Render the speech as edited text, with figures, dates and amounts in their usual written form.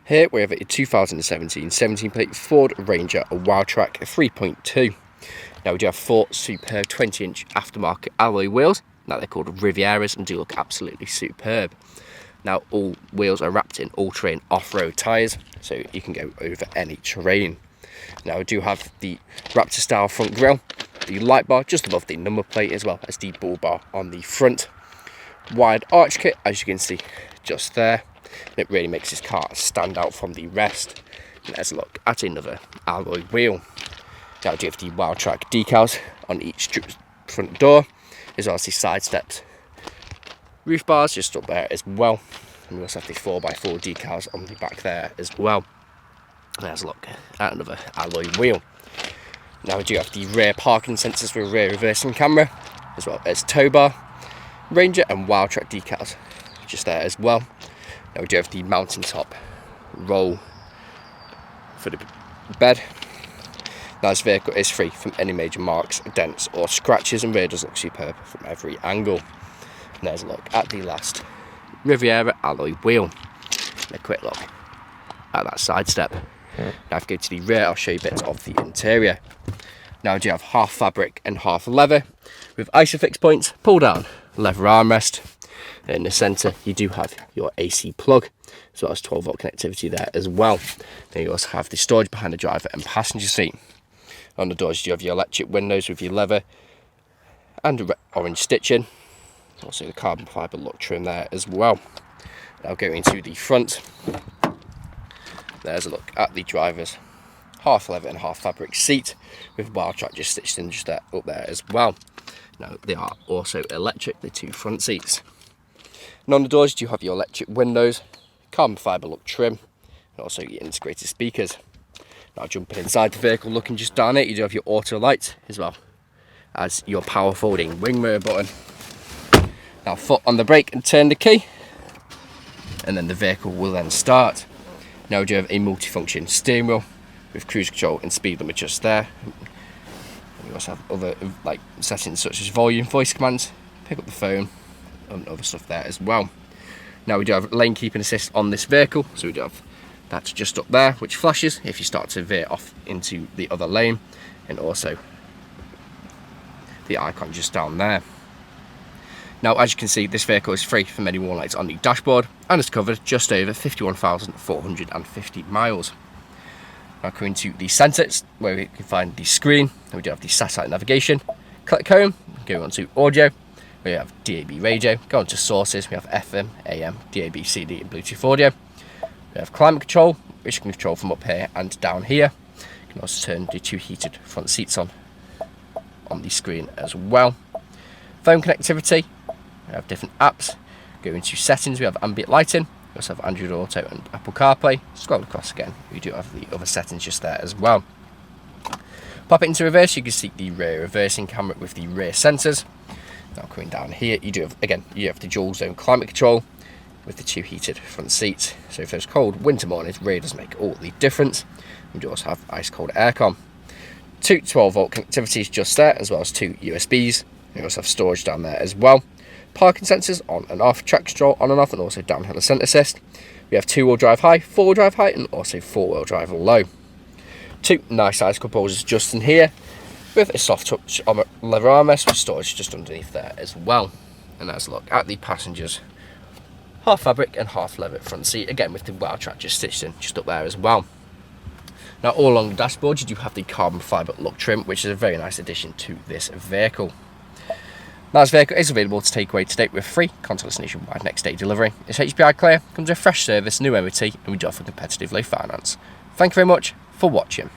Here we have a 2017 17-plate Ford Ranger, a WILDTRAK 3.2. Now we do have 4 superb 20-inch aftermarket alloy wheels. Now they're called Rivieras and do look absolutely superb. Now all wheels are wrapped in all-terrain off-road tyres, so you can go over any terrain. Now we do have the Raptor style front grille, the light bar just above the number plate, as well as the bull bar on the front. Wide arch kit, as you can see just there. It really makes this car stand out from the rest. And let's look at another alloy wheel. Now we do have the WILDTRAK decals on each front door, as well as the side steps. Roof bars just up there as well. And we also have the 4x4 decals on the back there as well. And let's look at another alloy wheel. Now we do have the rear parking sensors with rear reversing camera, as well as tow bar, Ranger and WILDTRAK decals just there as well. Now we do have the mountaintop roll for the bed. Now this vehicle is free from any major marks, dents or scratches, and really does look superb from every angle. And there's a look at the last Riviera alloy wheel. And a quick look at that side step. Now if we go to the rear, I'll show you bits of the interior. Now we do have half fabric and half leather with ISOFIX points, pull down leather armrest. In the centre you do have your AC plug, as well as 12-volt connectivity there as well. Then you also have the storage behind the driver and passenger seat. On the doors you have your electric windows with your leather and orange stitching. Also the carbon fibre look trim there as well. Now going into the front, there's a look at the driver's half leather and half fabric seat with WILDTRAK just stitched in just there, up there as well. Now they are also electric, the 2 front seats. And on the doors you have your electric windows, carbon fibre look trim, and also your integrated speakers. Now jumping inside the vehicle, looking just down it, you do have your auto lights, as well as your power folding wing mirror button. Now foot on the brake and turn the key, and then the vehicle will then start. Now we do have a multifunction steering wheel with cruise control and speed limit just there. We also have other like settings such as volume, voice commands, pick up the phone, and other stuff there as well. Now we do have lane keeping assist on this vehicle, so we do have that just up there, which flashes if you start to veer off into the other lane, and also the icon just down there. Now as you can see, this vehicle is free from any warning lights on the dashboard and is covered just over 51,450 miles. Now coming to the centre, where we can find the screen, we do have the satellite navigation. Click home, go on to audio. We have DAB radio, go on to sources, we have FM, AM, DAB, CD and Bluetooth audio. We have climate control, which you can control from up here and down here. You can also turn the 2 heated front seats on the screen as well. Phone connectivity, we have different apps. Go into settings, we have ambient lighting, we also have Android Auto and Apple CarPlay. Scroll across again, we do have the other settings just there as well. Pop it into reverse, you can see the rear reversing camera with the rear sensors. Now coming down here, you do have, again, you have the dual zone climate control with the 2 heated front seats. So if there's cold winter mornings, really does make all the difference. We do also have ice cold aircon. 2 12-volt connectivities just there, as well as 2 USBs. We also have storage down there as well. Parking sensors on and off, track control on and off, and also downhill ascent assist. We have 2-wheel drive high, 4-wheel drive high, and also 4-wheel drive low. 2 nice size cup holders just in here, with a soft touch leather armrest with storage just underneath there as well. And let's look at the passengers. Half fabric and half leather front seat, again with the WILDTRAK just stitched in just up there as well. Now all along the dashboard you do have the carbon fibre look trim, which is a very nice addition to this vehicle. Now this vehicle is available to take away today with free contactless nationwide next day delivery. It's HPI clear, comes with a fresh service, new MOT, and we do offer competitive low finance. Thank you very much for watching.